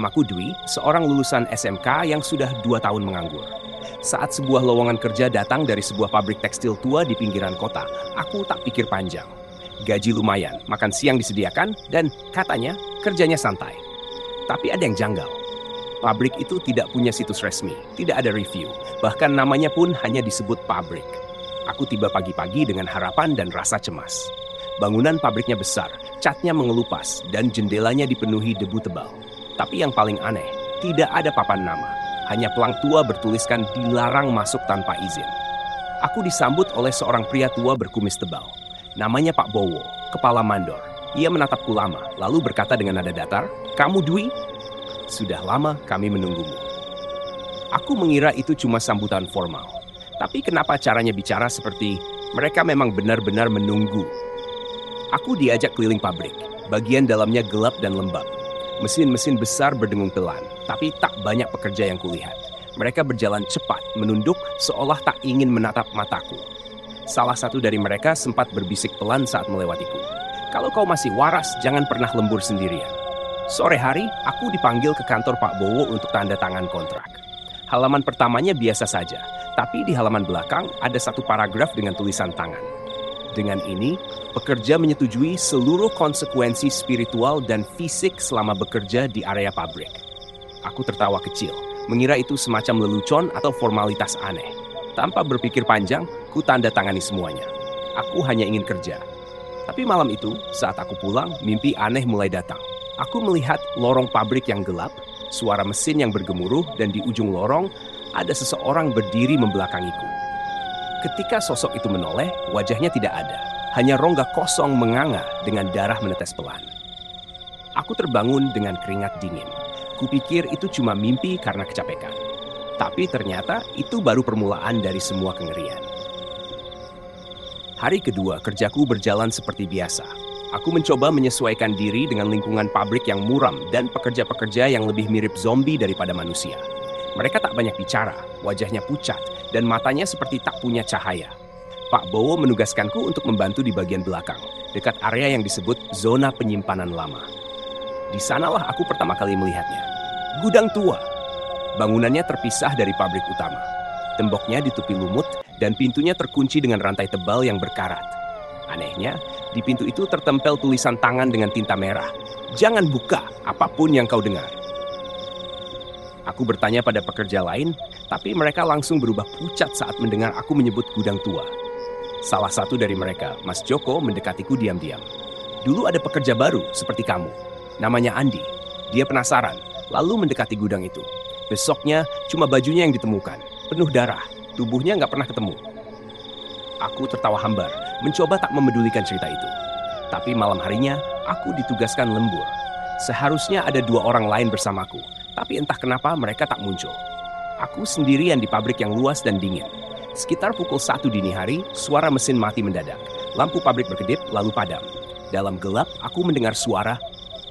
Namaku Dwi, seorang lulusan SMK yang sudah 2 tahun menganggur. Saat sebuah lowongan kerja datang dari sebuah pabrik tekstil tua di pinggiran kota, aku tak pikir panjang. Gaji lumayan, makan siang disediakan, dan katanya kerjanya santai. Tapi ada yang janggal. Pabrik itu tidak punya situs resmi, tidak ada review, bahkan namanya pun hanya disebut pabrik. Aku tiba pagi-pagi dengan harapan dan rasa cemas. Bangunan pabriknya besar, catnya mengelupas, dan jendelanya dipenuhi debu tebal. Tapi yang paling aneh, tidak ada papan nama. Hanya pelang tua bertuliskan dilarang masuk tanpa izin. Aku disambut oleh seorang pria tua berkumis tebal. Namanya Pak Bowo, kepala mandor. Ia menatapku lama, lalu berkata dengan nada datar, "Kamu Dwi? Sudah lama kami menunggumu." Aku mengira itu cuma sambutan formal. Tapi kenapa caranya bicara seperti mereka memang benar-benar menunggu? Aku diajak keliling pabrik. Bagian dalamnya gelap dan lembab. Mesin-mesin besar berdengung pelan, tapi tak banyak pekerja yang kulihat. Mereka berjalan cepat, menunduk seolah tak ingin menatap mataku. Salah satu dari mereka sempat berbisik pelan saat melewatiku. "Kalau kau masih waras, jangan pernah lembur sendirian." Sore hari, aku dipanggil ke kantor Pak Bowo untuk tanda tangan kontrak. Halaman pertamanya biasa saja, tapi di halaman belakang ada satu paragraf dengan tulisan tangan. Dengan ini, pekerja menyetujui seluruh konsekuensi spiritual dan fisik selama bekerja di area pabrik. Aku tertawa kecil, mengira itu semacam lelucon atau formalitas aneh. Tanpa berpikir panjang, ku tanda tangani semuanya. Aku hanya ingin kerja. Tapi malam itu, saat aku pulang, mimpi aneh mulai datang. Aku melihat lorong pabrik yang gelap, suara mesin yang bergemuruh, dan di ujung lorong ada seseorang berdiri membelakangiku. Ketika sosok itu menoleh, wajahnya tidak ada. Hanya rongga kosong menganga dengan darah menetes pelan. Aku terbangun dengan keringat dingin. Kupikir itu cuma mimpi karena kecapekan. Tapi ternyata itu baru permulaan dari semua kengerian. Hari kedua, kerjaku berjalan seperti biasa. Aku mencoba menyesuaikan diri dengan lingkungan pabrik yang muram dan pekerja-pekerja yang lebih mirip zombie daripada manusia. Mereka tak banyak bicara, wajahnya pucat, dan matanya seperti tak punya cahaya. Pak Bowo menugaskanku untuk membantu di bagian belakang, dekat area yang disebut zona penyimpanan lama. Di sanalah aku pertama kali melihatnya. Gudang tua. Bangunannya terpisah dari pabrik utama. Temboknya ditutupi lumut, dan pintunya terkunci dengan rantai tebal yang berkarat. Anehnya, di pintu itu tertempel tulisan tangan dengan tinta merah. "Jangan buka apapun yang kau dengar." Aku bertanya pada pekerja lain, tapi mereka langsung berubah pucat saat mendengar aku menyebut gudang tua. Salah satu dari mereka, Mas Joko, mendekatiku diam-diam. "Dulu ada pekerja baru seperti kamu. Namanya Andi. Dia penasaran, lalu mendekati gudang itu. Besoknya, cuma bajunya yang ditemukan. Penuh darah. Tubuhnya nggak pernah ketemu." Aku tertawa hambar, mencoba tak memedulikan cerita itu. Tapi malam harinya, aku ditugaskan lembur. Seharusnya ada 2 orang lain bersamaku. Tapi entah kenapa mereka tak muncul. Aku sendirian di pabrik yang luas dan dingin. Sekitar pukul 1 dini hari, suara mesin mati mendadak. Lampu pabrik berkedip lalu padam. Dalam gelap, aku mendengar suara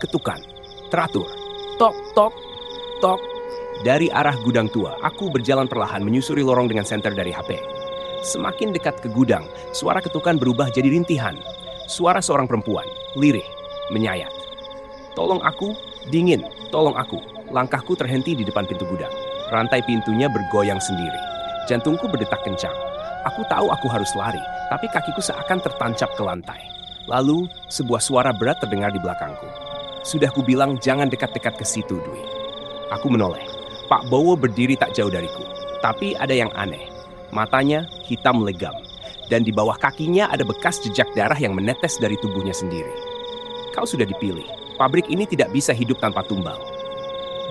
ketukan, teratur. Tok, tok, tok. Dari arah gudang tua, aku berjalan perlahan menyusuri lorong dengan senter dari HP. Semakin dekat ke gudang, suara ketukan berubah jadi rintihan. Suara seorang perempuan, lirih, menyayat. "Tolong aku, dingin, tolong aku." Langkahku terhenti di depan pintu gudang. Rantai pintunya bergoyang sendiri. Jantungku berdetak kencang. Aku tahu aku harus lari, tapi kakiku seakan tertancap ke lantai. Lalu, sebuah suara berat terdengar di belakangku. "Sudah kubilang jangan dekat-dekat ke situ, Dwi." Aku menoleh. Pak Bowo berdiri tak jauh dariku. Tapi ada yang aneh. Matanya hitam legam. Dan di bawah kakinya ada bekas jejak darah yang menetes dari tubuhnya sendiri. "Kau sudah dipilih. Pabrik ini tidak bisa hidup tanpa tumbal."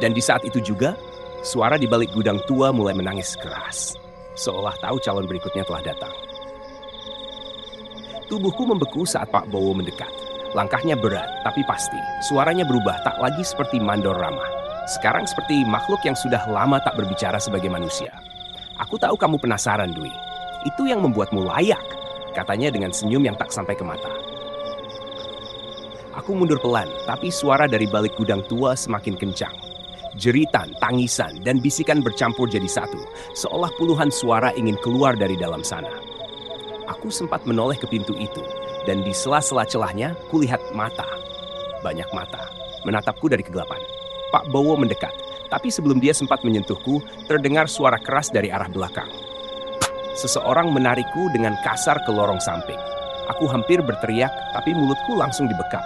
Dan di saat itu juga, suara di balik gudang tua mulai menangis keras. Seolah tahu calon berikutnya telah datang. Tubuhku membeku saat Pak Bowo mendekat. Langkahnya berat, tapi pasti. Suaranya berubah, tak lagi seperti mandor ramah. Sekarang seperti makhluk yang sudah lama tak berbicara sebagai manusia. "Aku tahu kamu penasaran, Dwi. Itu yang membuatmu layak," katanya dengan senyum yang tak sampai ke mata. Aku mundur pelan, tapi suara dari balik gudang tua semakin kencang. Jeritan, tangisan, dan bisikan bercampur jadi satu, seolah puluhan suara ingin keluar dari dalam sana. Aku sempat menoleh ke pintu itu, dan di sela-sela celahnya kulihat mata. Banyak mata, menatapku dari kegelapan. Pak Bowo mendekat, tapi sebelum dia sempat menyentuhku, terdengar suara keras dari arah belakang. Seseorang menarikku dengan kasar ke lorong samping. Aku hampir berteriak, tapi mulutku langsung dibekap.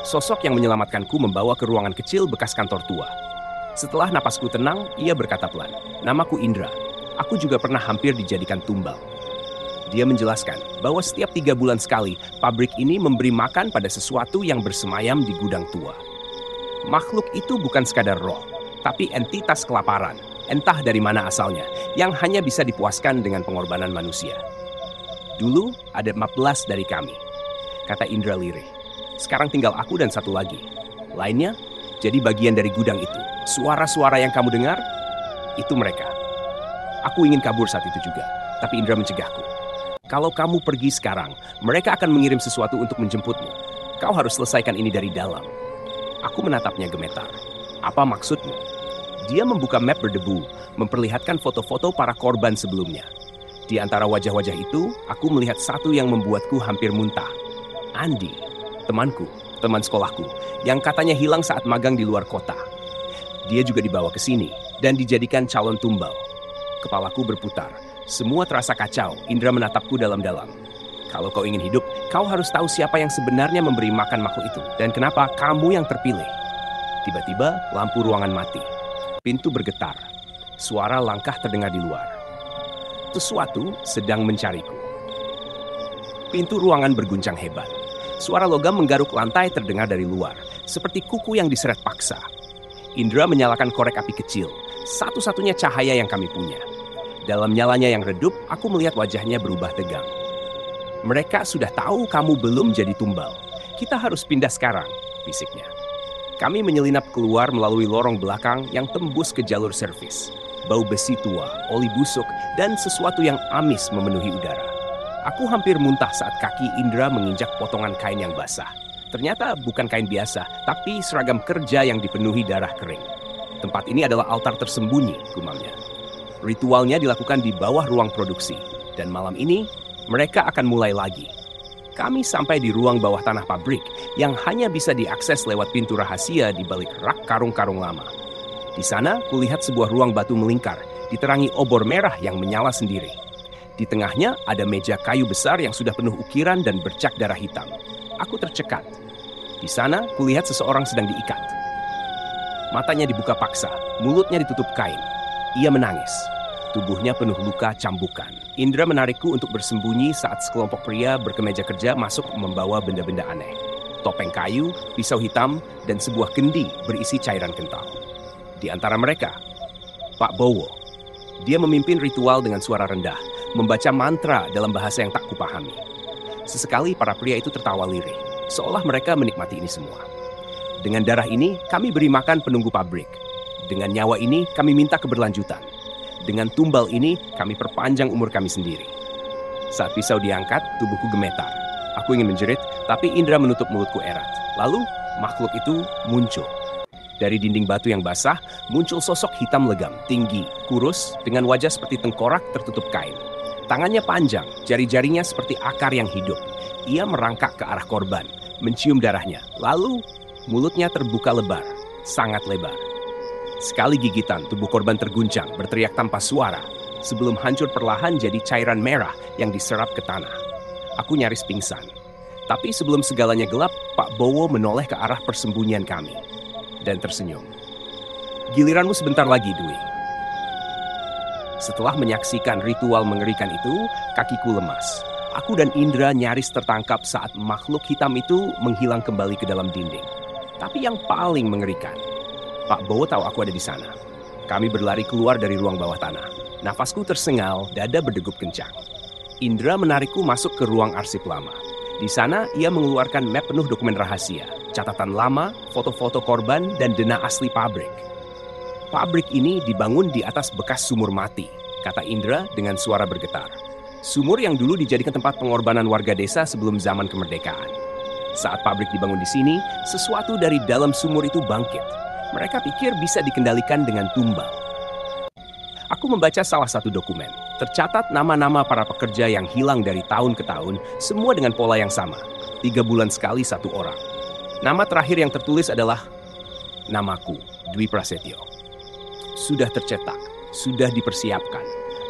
Sosok yang menyelamatkanku membawa ke ruangan kecil bekas kantor tua. Setelah napasku tenang, ia berkata pelan, "Namaku Indra. Aku juga pernah hampir dijadikan tumbal." Dia menjelaskan bahwa setiap 3 bulan sekali, pabrik ini memberi makan pada sesuatu yang bersemayam di gudang tua. Makhluk itu bukan sekadar roh, tapi entitas kelaparan, entah dari mana asalnya, yang hanya bisa dipuaskan dengan pengorbanan manusia. Dulu ada 14 dari kami, kata Indra lirih. Sekarang tinggal aku dan satu lagi. Lainnya jadi bagian dari gudang itu. Suara-suara yang kamu dengar, itu mereka. Aku ingin kabur saat itu juga, tapi Indra mencegahku. Kalau kamu pergi sekarang, mereka akan mengirim sesuatu untuk menjemputmu. Kau harus selesaikan ini dari dalam. Aku menatapnya gemetar. Apa maksudmu? Dia membuka map berdebu, memperlihatkan foto-foto para korban sebelumnya. Di antara wajah-wajah itu, aku melihat satu yang membuatku hampir muntah. Andi, temanku, teman sekolahku, yang katanya hilang saat magang di luar kota. Dia juga dibawa ke sini dan dijadikan calon tumbal. Kepalaku berputar. Semua terasa kacau. Indra menatapku dalam-dalam. Kalau kau ingin hidup, kau harus tahu siapa yang sebenarnya memberi makan makhluk itu dan kenapa kamu yang terpilih. Tiba-tiba, lampu ruangan mati. Pintu bergetar. Suara langkah terdengar di luar. Sesuatu sedang mencariku. Pintu ruangan berguncang hebat. Suara logam menggaruk lantai terdengar dari luar, seperti kuku yang diseret paksa. Indra menyalakan korek api kecil, satu-satunya cahaya yang kami punya. Dalam nyalanya yang redup, aku melihat wajahnya berubah tegang. Mereka sudah tahu kamu belum jadi tumbal. Kita harus pindah sekarang, bisiknya. Kami menyelinap keluar melalui lorong belakang yang tembus ke jalur servis. Bau besi tua, oli busuk, dan sesuatu yang amis memenuhi udara. Aku hampir muntah saat kaki Indra menginjak potongan kain yang basah. Ternyata bukan kain biasa, tapi seragam kerja yang dipenuhi darah kering. Tempat ini adalah altar tersembunyi, gumamnya. Ritualnya dilakukan di bawah ruang produksi, dan malam ini mereka akan mulai lagi. Kami sampai di ruang bawah tanah pabrik yang hanya bisa diakses lewat pintu rahasia di balik rak karung-karung lama. Di sana, kulihat sebuah ruang batu melingkar, diterangi obor merah yang menyala sendiri. Di tengahnya ada meja kayu besar yang sudah penuh ukiran dan bercak darah hitam. Aku tercekat. Di sana, kulihat seseorang sedang diikat. Matanya dibuka paksa, mulutnya ditutup kain. Ia menangis. Tubuhnya penuh luka cambukan. Indra menarikku untuk bersembunyi saat sekelompok pria berkemeja kerja masuk membawa benda-benda aneh. Topeng kayu, pisau hitam, dan sebuah kendi berisi cairan kental. Di antara mereka, Pak Bowo. Dia memimpin ritual dengan suara rendah, membaca mantra dalam bahasa yang tak kupahami. Sesekali para pria itu tertawa lirih, seolah mereka menikmati ini semua. Dengan darah ini, kami beri makan penunggu pabrik. Dengan nyawa ini, kami minta keberlanjutan. Dengan tumbal ini, kami perpanjang umur kami sendiri. Saat pisau diangkat, tubuhku gemetar. Aku ingin menjerit, tapi Indra menutup mulutku erat. Lalu, makhluk itu muncul. Dari dinding batu yang basah, muncul sosok hitam legam, tinggi, kurus, dengan wajah seperti tengkorak tertutup kain. Tangannya panjang, jari-jarinya seperti akar yang hidup. Ia merangkak ke arah korban, mencium darahnya. Lalu, mulutnya terbuka lebar, sangat lebar. Sekali gigitan, tubuh korban terguncang, berteriak tanpa suara, sebelum hancur perlahan jadi cairan merah yang diserap ke tanah. Aku nyaris pingsan. Tapi sebelum segalanya gelap, Pak Bowo menoleh ke arah persembunyian kami. Dan tersenyum. Giliranmu sebentar lagi, Dwi. Setelah menyaksikan ritual mengerikan itu, kakiku lemas. Aku dan Indra nyaris tertangkap saat makhluk hitam itu menghilang kembali ke dalam dinding. Tapi yang paling mengerikan, Pak Bowo tahu aku ada di sana. Kami berlari keluar dari ruang bawah tanah. Nafasku tersengal, dada berdegup kencang. Indra menarikku masuk ke ruang arsip lama. Di sana, ia mengeluarkan map penuh dokumen rahasia, catatan lama, foto-foto korban, dan dena asli pabrik. Pabrik ini dibangun di atas bekas sumur mati, kata Indra dengan suara bergetar. Sumur yang dulu dijadikan tempat pengorbanan warga desa sebelum zaman kemerdekaan. Saat pabrik dibangun di sini, sesuatu dari dalam sumur itu bangkit. Mereka pikir bisa dikendalikan dengan tumbal. Aku membaca salah satu dokumen. Tercatat nama-nama para pekerja yang hilang dari tahun ke tahun, semua dengan pola yang sama. 3 bulan sekali satu orang. Nama terakhir yang tertulis adalah namaku, Dwi Prasetyo. Sudah tercetak, sudah dipersiapkan.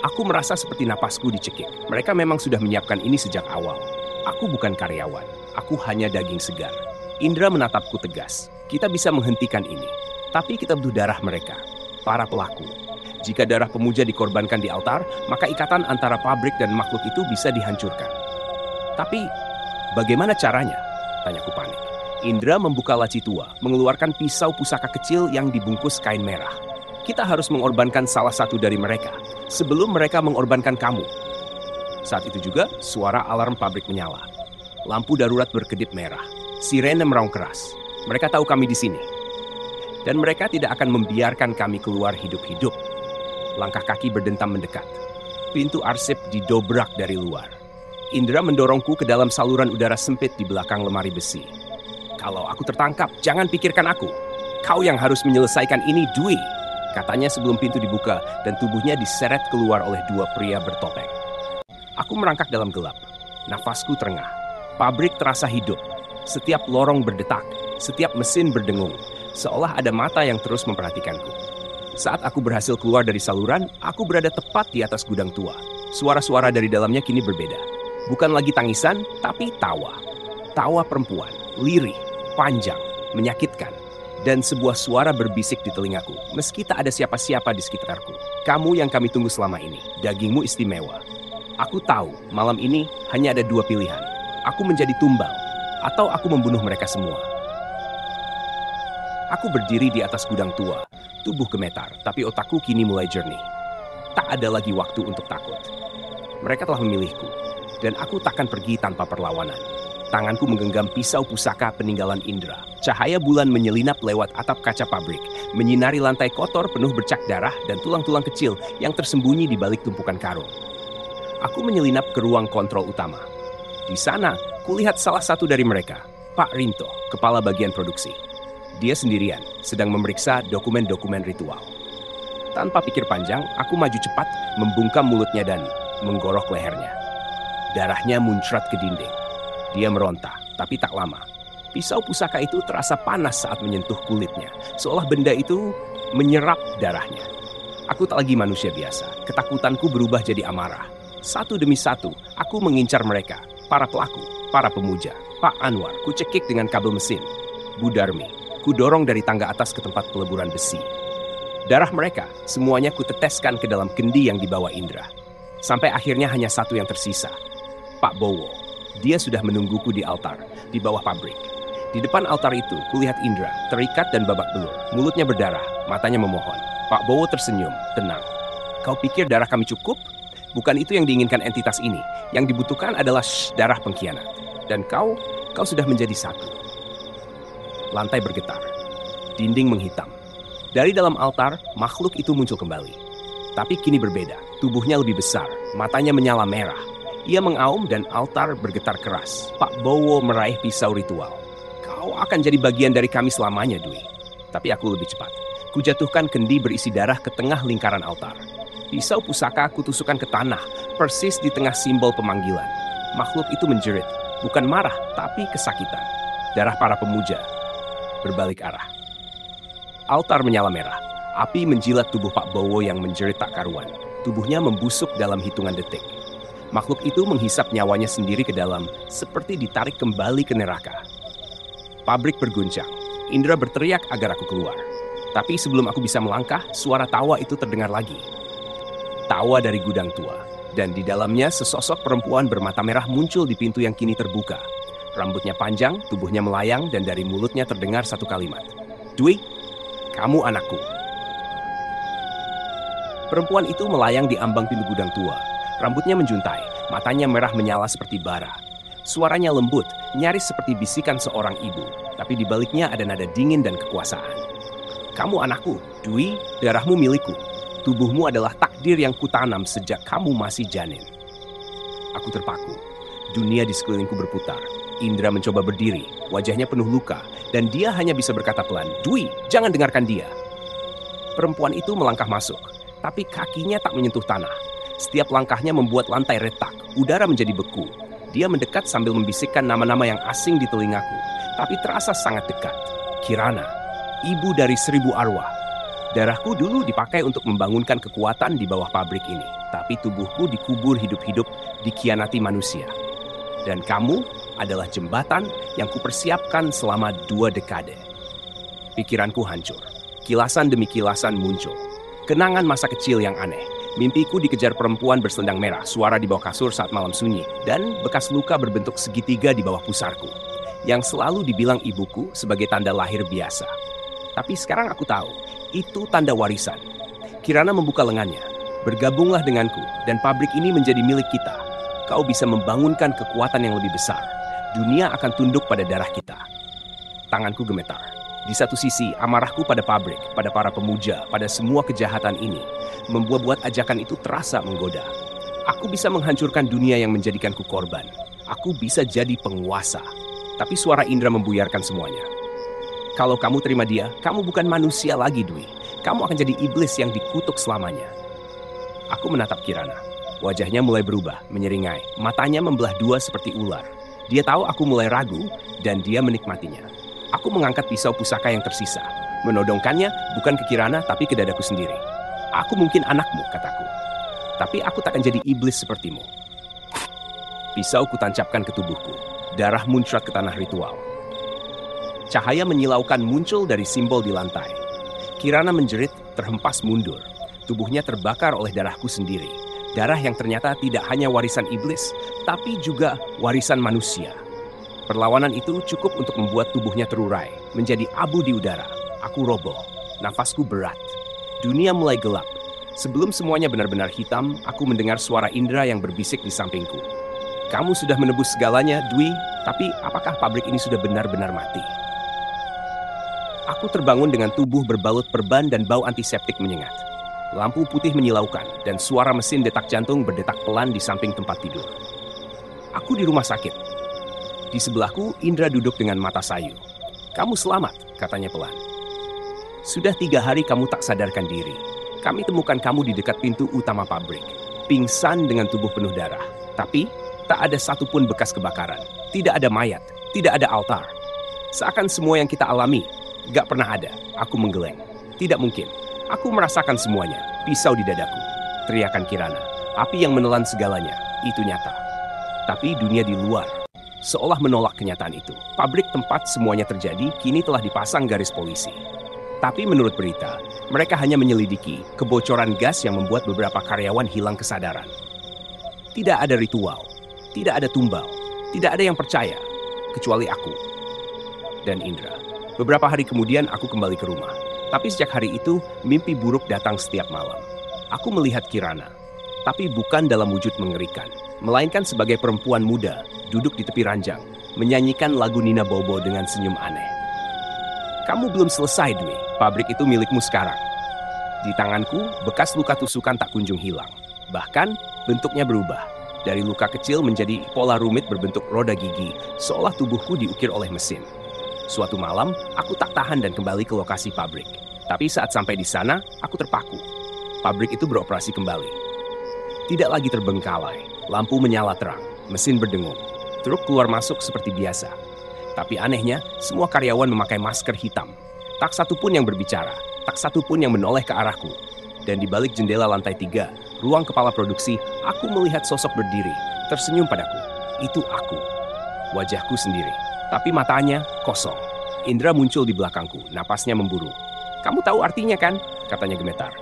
Aku merasa seperti napasku dicekik. Mereka memang sudah menyiapkan ini sejak awal. Aku bukan karyawan, aku hanya daging segar. Indra menatapku tegas. Kita bisa menghentikan ini, tapi kita butuh darah mereka, para pelaku. Jika darah pemuja dikorbankan di altar, maka ikatan antara pabrik dan makhluk itu bisa dihancurkan. Tapi, bagaimana caranya? Tanyaku panik. Indra membuka laci tua, mengeluarkan pisau pusaka kecil yang dibungkus kain merah. Kita harus mengorbankan salah satu dari mereka, sebelum mereka mengorbankan kamu. Saat itu juga, suara alarm pabrik menyala. Lampu darurat berkedip merah. Sirene meraung keras. Mereka tahu kami di sini. Dan mereka tidak akan membiarkan kami keluar hidup-hidup. Langkah kaki berdentam mendekat. Pintu arsip didobrak dari luar. Indra mendorongku ke dalam saluran udara sempit di belakang lemari besi. Kalau aku tertangkap, jangan pikirkan aku. Kau yang harus menyelesaikan ini, Dwi. Katanya sebelum pintu dibuka dan tubuhnya diseret keluar oleh dua pria bertopeng. Aku merangkak dalam gelap. Nafasku terengah. Pabrik terasa hidup. Setiap lorong berdetak. Setiap mesin berdengung, seolah ada mata yang terus memperhatikanku. Saat aku berhasil keluar dari saluran, aku berada tepat di atas gudang tua. Suara-suara dari dalamnya kini berbeda. Bukan lagi tangisan, tapi tawa. Tawa perempuan, lirih, panjang, menyakitkan. Dan sebuah suara berbisik di telingaku, meski tak ada siapa-siapa di sekitarku. Kamu yang kami tunggu selama ini, dagingmu istimewa. Aku tahu, malam ini hanya ada dua pilihan. Aku menjadi tumbal, atau aku membunuh mereka semua. Aku berdiri di atas gudang tua, tubuh gemetar, tapi otakku kini mulai jernih. Tak ada lagi waktu untuk takut. Mereka telah memilihku, dan aku takkan pergi tanpa perlawanan. Tanganku menggenggam pisau pusaka peninggalan Indra. Cahaya bulan menyelinap lewat atap kaca pabrik, menyinari lantai kotor penuh bercak darah dan tulang-tulang kecil yang tersembunyi di balik tumpukan karung. Aku menyelinap ke ruang kontrol utama. Di sana, kulihat salah satu dari mereka, Pak Rinto, kepala bagian produksi. Dia sendirian, sedang memeriksa dokumen-dokumen ritual. Tanpa pikir panjang, aku maju cepat, membungkam mulutnya dan menggorok lehernya. Darahnya muncrat ke dinding. Dia meronta, tapi tak lama. Pisau pusaka itu terasa panas saat menyentuh kulitnya, seolah benda itu menyerap darahnya. Aku tak lagi manusia biasa. Ketakutanku berubah jadi amarah. Satu demi satu, aku mengincar mereka, para pelaku, para pemuja. Pak Anwar, kucekik dengan kabel mesin. Bu Darmi, kudorong dari tangga atas ke tempat peleburan besi. Darah mereka, semuanya kuteteskan ke dalam kendi yang dibawa Indra. Sampai akhirnya hanya satu yang tersisa. Pak Bowo. Dia sudah menungguku di altar, di bawah pabrik. Di depan altar itu, kulihat Indra, terikat dan babak belur. Mulutnya berdarah, matanya memohon. Pak Bowo tersenyum, tenang. Kau pikir darah kami cukup? Bukan itu yang diinginkan entitas ini. Yang dibutuhkan adalah darah pengkhianat. Dan kau sudah menjadi satu. Lantai bergetar. Dinding menghitam. Dari dalam altar, makhluk itu muncul kembali. Tapi kini berbeda. Tubuhnya lebih besar. Matanya menyala merah. Ia mengaum dan altar bergetar keras. Pak Bowo meraih pisau ritual. Kau akan jadi bagian dari kami selamanya, Dwi. Tapi aku lebih cepat. Kujatuhkan kendi berisi darah ke tengah lingkaran altar. Pisau pusaka kutusukkan ke tanah, persis di tengah simbol pemanggilan. Makhluk itu menjerit. Bukan marah, tapi kesakitan. Darah para pemuja berbalik arah. Altar menyala merah. Api menjilat tubuh Pak Bowo yang menjerit tak karuan. Tubuhnya membusuk dalam hitungan detik. Makhluk itu menghisap nyawanya sendiri ke dalam, seperti ditarik kembali ke neraka. Pabrik berguncang. Indra berteriak agar aku keluar. Tapi sebelum aku bisa melangkah, suara tawa itu terdengar lagi. Tawa dari gudang tua. Dan di dalamnya sesosok perempuan bermata merah muncul di pintu yang kini terbuka. Rambutnya panjang, tubuhnya melayang, dan dari mulutnya terdengar satu kalimat. Dwi, kamu anakku. Perempuan itu melayang di ambang pintu gudang tua. Rambutnya menjuntai, matanya merah menyala seperti bara. Suaranya lembut, nyaris seperti bisikan seorang ibu. Tapi di baliknya ada nada dingin dan kekuasaan. Kamu anakku, Dwi, darahmu milikku. Tubuhmu adalah takdir yang kutanam sejak kamu masih janin. Aku terpaku. Dunia di sekelilingku berputar. Indra mencoba berdiri, wajahnya penuh luka, dan dia hanya bisa berkata pelan, Dwi, jangan dengarkan dia. Perempuan itu melangkah masuk, tapi kakinya tak menyentuh tanah. Setiap langkahnya membuat lantai retak, udara menjadi beku. Dia mendekat sambil membisikkan nama-nama yang asing di telingaku, tapi terasa sangat dekat. Kirana, ibu dari 1000 arwah. Darahku dulu dipakai untuk membangunkan kekuatan di bawah pabrik ini, tapi tubuhku dikubur hidup-hidup dikhianati manusia. Dan kamu adalah jembatan yang kupersiapkan selama 2 dekade. Pikiranku hancur. Kilasan demi kilasan muncul. Kenangan masa kecil yang aneh. Mimpiku dikejar perempuan berselendang merah, suara di bawah kasur saat malam sunyi, dan bekas luka berbentuk segitiga di bawah pusarku, yang selalu dibilang ibuku sebagai tanda lahir biasa. Tapi sekarang aku tahu, itu tanda warisan. Kirana membuka lengannya. Bergabunglah denganku, dan pabrik ini menjadi milik kita. Kau bisa membangunkan kekuatan yang lebih besar. Dunia akan tunduk pada darah kita. Tanganku gemetar. Di satu sisi, amarahku pada pabrik, pada para pemuja, pada semua kejahatan ini, membuat ajakan itu terasa menggoda. Aku bisa menghancurkan dunia yang menjadikanku korban. Aku bisa jadi penguasa. Tapi suara Indra membuyarkan semuanya. Kalau kamu terima dia, kamu bukan manusia lagi, Dwi. Kamu akan jadi iblis yang dikutuk selamanya. Aku menatap Kirana. Wajahnya mulai berubah, menyeringai. Matanya membelah 2 seperti ular. Dia tahu aku mulai ragu, dan dia menikmatinya. Aku mengangkat pisau pusaka yang tersisa, menodongkannya bukan ke Kirana tapi ke dadaku sendiri. Aku mungkin anakmu, kataku. Tapi aku takkan jadi iblis sepertimu. Pisau kutancapkan ke tubuhku. Darah muncrat ke tanah ritual. Cahaya menyilaukan muncul dari simbol di lantai. Kirana menjerit, terhempas mundur. Tubuhnya terbakar oleh darahku sendiri. Darah yang ternyata tidak hanya warisan iblis, tapi juga warisan manusia. Perlawanan itu cukup untuk membuat tubuhnya terurai, menjadi abu di udara. Aku roboh, nafasku berat. Dunia mulai gelap. Sebelum semuanya benar-benar hitam, aku mendengar suara Indra yang berbisik di sampingku. Kamu sudah menebus segalanya, Dwi, tapi apakah pabrik ini sudah benar-benar mati? Aku terbangun dengan tubuh berbalut perban dan bau antiseptik menyengat. Lampu putih menyilaukan, dan suara mesin detak jantung berdetak pelan di samping tempat tidur. Aku di rumah sakit. Di sebelahku, Indra duduk dengan mata sayu. Kamu selamat, katanya pelan. Sudah 3 hari kamu tak sadarkan diri. Kami temukan kamu di dekat pintu utama pabrik. Pingsan dengan tubuh penuh darah. Tapi, tak ada satupun bekas kebakaran. Tidak ada mayat, tidak ada altar. Seakan semua yang kita alami, gak pernah ada. Aku menggeleng. Tidak mungkin. Aku merasakan semuanya. Pisau di dadaku. Teriakan Kirana. Api yang menelan segalanya. Itu nyata. Tapi dunia di luar seolah menolak kenyataan itu. Pabrik tempat semuanya terjadi kini telah dipasang garis polisi. Tapi menurut berita, mereka hanya menyelidiki kebocoran gas yang membuat beberapa karyawan hilang kesadaran. Tidak ada ritual, tidak ada tumbal, tidak ada yang percaya, kecuali aku dan Indra. Beberapa hari kemudian aku kembali ke rumah. Tapi sejak hari itu, mimpi buruk datang setiap malam. Aku melihat Kirana, tapi bukan dalam wujud mengerikan, melainkan sebagai perempuan muda duduk di tepi ranjang, menyanyikan lagu Nina Bobo dengan senyum aneh. Kamu belum selesai, Dwi. Pabrik itu milikmu sekarang. Di tanganku, bekas luka tusukan tak kunjung hilang. Bahkan, bentuknya berubah. Dari luka kecil menjadi pola rumit berbentuk roda gigi, seolah tubuhku diukir oleh mesin. Suatu malam, aku tak tahan dan kembali ke lokasi pabrik. Tapi saat sampai di sana, aku terpaku. Pabrik itu beroperasi kembali. Tidak lagi terbengkalai, lampu menyala terang, mesin berdengung. Truk keluar masuk seperti biasa. Tapi anehnya, semua karyawan memakai masker hitam. Tak satu pun yang berbicara, tak satu pun yang menoleh ke arahku. Dan di balik jendela lantai 3, ruang kepala produksi, aku melihat sosok berdiri, tersenyum padaku. Itu aku. Wajahku sendiri. Tapi matanya kosong. Indra muncul di belakangku, napasnya memburu. Kamu tahu artinya kan? Katanya gemetar.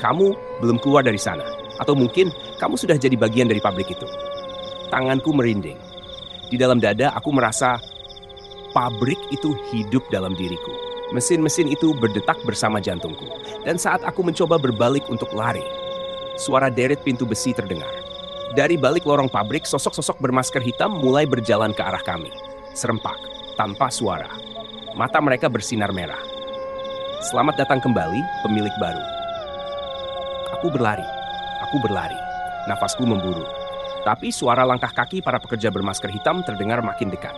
Kamu belum keluar dari sana. Atau mungkin kamu sudah jadi bagian dari pabrik itu. Tanganku merinding. Di dalam dada aku merasa pabrik itu hidup dalam diriku. Mesin-mesin itu berdetak bersama jantungku. Dan saat aku mencoba berbalik untuk lari, suara deret pintu besi terdengar. Dari balik lorong pabrik, sosok-sosok bermasker hitam mulai berjalan ke arah kami. Serempak, tanpa suara. Mata mereka bersinar merah. Selamat datang kembali, pemilik baru. Aku berlari. Nafasku memburu. Tapi suara langkah kaki para pekerja bermasker hitam terdengar makin dekat.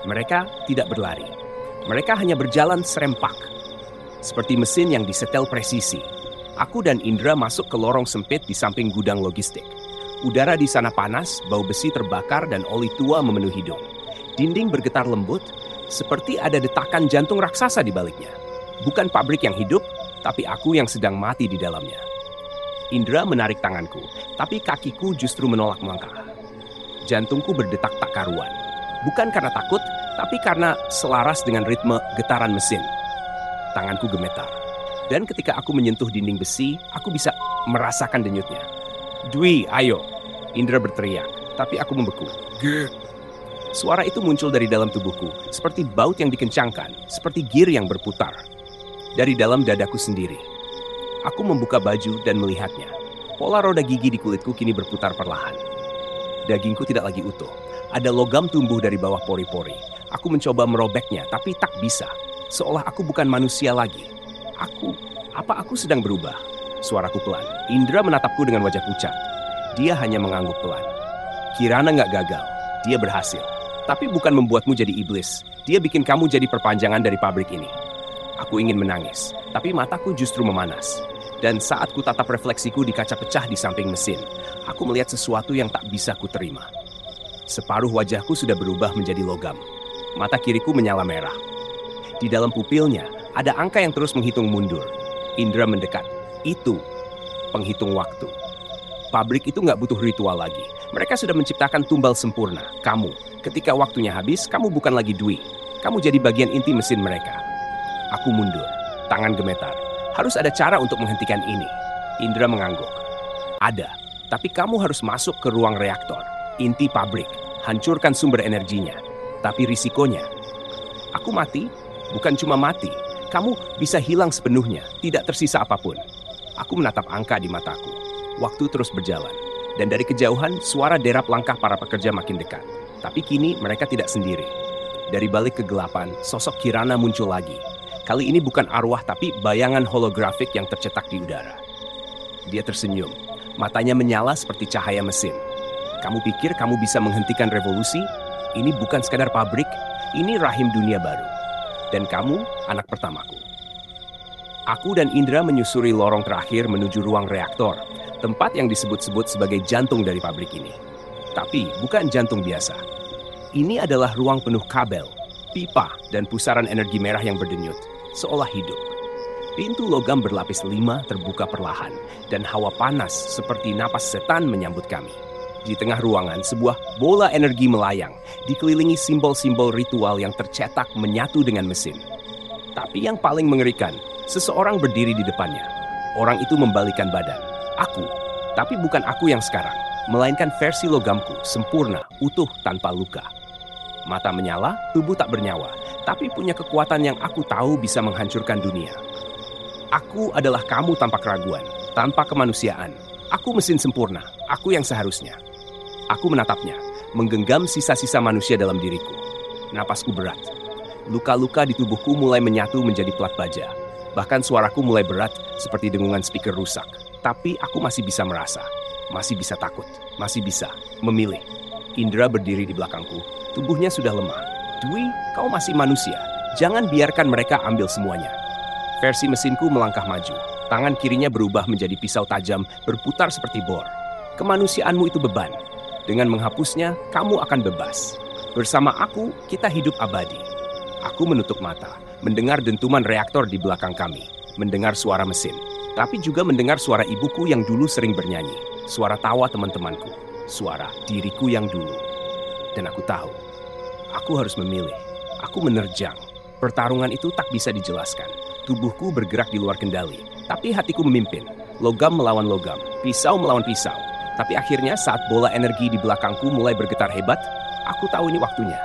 Mereka tidak berlari. Mereka hanya berjalan serempak. Seperti mesin yang disetel presisi. Aku dan Indra masuk ke lorong sempit di samping gudang logistik. Udara di sana panas, bau besi terbakar dan oli tua memenuhi hidung. Dinding bergetar lembut, seperti ada detakan jantung raksasa di baliknya. Bukan pabrik yang hidup, tapi aku yang sedang mati di dalamnya. Indra menarik tanganku, tapi kakiku justru menolak melangkah. Jantungku berdetak tak karuan. Bukan karena takut, tapi karena selaras dengan ritme getaran mesin. Tanganku gemetar. Dan ketika aku menyentuh dinding besi, aku bisa merasakan denyutnya. "Dwi, ayo!" Indra berteriak, tapi aku membeku. "Gek!" Suara itu muncul dari dalam tubuhku, seperti baut yang dikencangkan, seperti gear yang berputar. Dari dalam dadaku sendiri. Aku membuka baju dan melihatnya. Pola roda gigi di kulitku kini berputar perlahan. Dagingku tidak lagi utuh. Ada logam tumbuh dari bawah pori-pori. Aku mencoba merobeknya, tapi tak bisa. Seolah aku bukan manusia lagi. Apa aku sedang berubah? Suaraku pelan. Indra menatapku dengan wajah pucat. Dia hanya mengangguk pelan. Kirana nggak gagal. Dia berhasil. Tapi bukan membuatmu jadi iblis. Dia bikin kamu jadi perpanjangan dari pabrik ini. Aku ingin menangis, tapi mataku justru memanas. Dan saat ku tatap refleksiku di kaca pecah di samping mesin, aku melihat sesuatu yang tak bisa ku terima. Separuh wajahku sudah berubah menjadi logam. Mata kiriku menyala merah. Di dalam pupilnya, ada angka yang terus menghitung mundur. Indra mendekat. Itu penghitung waktu. Pabrik itu nggak butuh ritual lagi. Mereka sudah menciptakan tumbal sempurna. Kamu, ketika waktunya habis, kamu bukan lagi Dwi. Kamu jadi bagian inti mesin mereka. Aku mundur. Tangan gemetar. Harus ada cara untuk menghentikan ini. Indra mengangguk. Ada. Tapi kamu harus masuk ke ruang reaktor. Inti pabrik. Hancurkan sumber energinya. Tapi risikonya. Aku mati. Bukan cuma mati. Kamu bisa hilang sepenuhnya. Tidak tersisa apapun. Aku menatap angka di mataku. Waktu terus berjalan. Dan dari kejauhan, suara derap langkah para pekerja makin dekat. Tapi kini mereka tidak sendiri. Dari balik kegelapan, sosok Kirana muncul lagi. Kali ini bukan arwah tapi bayangan holografik yang tercetak di udara. Dia tersenyum. Matanya menyala seperti cahaya mesin. Kamu pikir kamu bisa menghentikan revolusi? Ini bukan sekadar pabrik. Ini rahim dunia baru. Dan kamu anak pertamaku. Aku dan Indra menyusuri lorong terakhir menuju ruang reaktor. Tempat yang disebut-sebut sebagai jantung dari pabrik ini. Tapi bukan jantung biasa. Ini adalah ruang penuh kabel, pipa, dan pusaran energi merah yang berdenyut, seolah hidup. Pintu logam berlapis 5 terbuka perlahan, dan hawa panas seperti napas setan menyambut kami. Di tengah ruangan, sebuah bola energi melayang, dikelilingi simbol-simbol ritual yang tercetak menyatu dengan mesin. Tapi yang paling mengerikan, seseorang berdiri di depannya. Orang itu membalikan badan. Aku, tapi bukan aku yang sekarang, melainkan versi logamku, sempurna, utuh, tanpa luka. Mata menyala, tubuh tak bernyawa, tapi punya kekuatan yang aku tahu bisa menghancurkan dunia. Aku adalah kamu tanpa keraguan, tanpa kemanusiaan. Aku mesin sempurna, aku yang seharusnya. Aku menatapnya, menggenggam sisa-sisa manusia dalam diriku. Napasku berat. Luka-luka di tubuhku mulai menyatu menjadi plat baja. Bahkan suaraku mulai berat seperti dengungan speaker rusak. Tapi aku masih bisa merasa, masih bisa takut, masih bisa memilih. Indra berdiri di belakangku, tubuhnya sudah lemah. Dwi, kau masih manusia. Jangan biarkan mereka ambil semuanya. Versi mesinku melangkah maju. Tangan kirinya berubah menjadi pisau tajam, berputar seperti bor. Kemanusiaanmu itu beban. Dengan menghapusnya, kamu akan bebas. Bersama aku, kita hidup abadi. Aku menutup mata, mendengar dentuman reaktor di belakang kami, mendengar suara mesin. Tapi juga mendengar suara ibuku yang dulu sering bernyanyi, suara tawa teman-temanku, suara diriku yang dulu. Dan aku tahu, aku harus memilih. Aku menerjang. Pertarungan itu tak bisa dijelaskan. Tubuhku bergerak di luar kendali, tapi hatiku memimpin. Logam melawan logam, pisau melawan pisau. Tapi akhirnya saat bola energi di belakangku mulai bergetar hebat, aku tahu ini waktunya.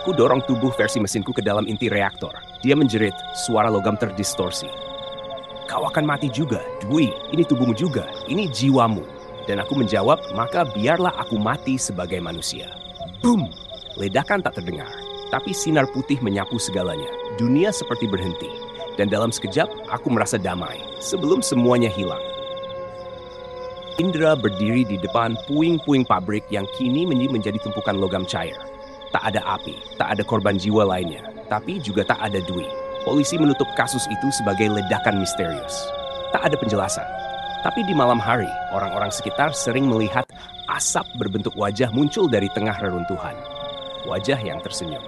Aku dorong tubuh versi mesinku ke dalam inti reaktor. Dia menjerit, suara logam terdistorsi. Kau akan mati juga, Dwi. Ini tubuhmu juga, ini jiwamu. Dan aku menjawab, maka biarlah aku mati sebagai manusia. Boom! Ledakan tak terdengar, tapi sinar putih menyapu segalanya. Dunia seperti berhenti. Dan dalam sekejap, aku merasa damai, sebelum semuanya hilang. Indra berdiri di depan puing-puing pabrik yang kini menjadi tumpukan logam cair. Tak ada api, tak ada korban jiwa lainnya, tapi juga tak ada Dwi. Polisi menutup kasus itu sebagai ledakan misterius. Tak ada penjelasan. Tapi di malam hari, orang-orang sekitar sering melihat asap berbentuk wajah muncul dari tengah reruntuhan. Wajah yang tersenyum.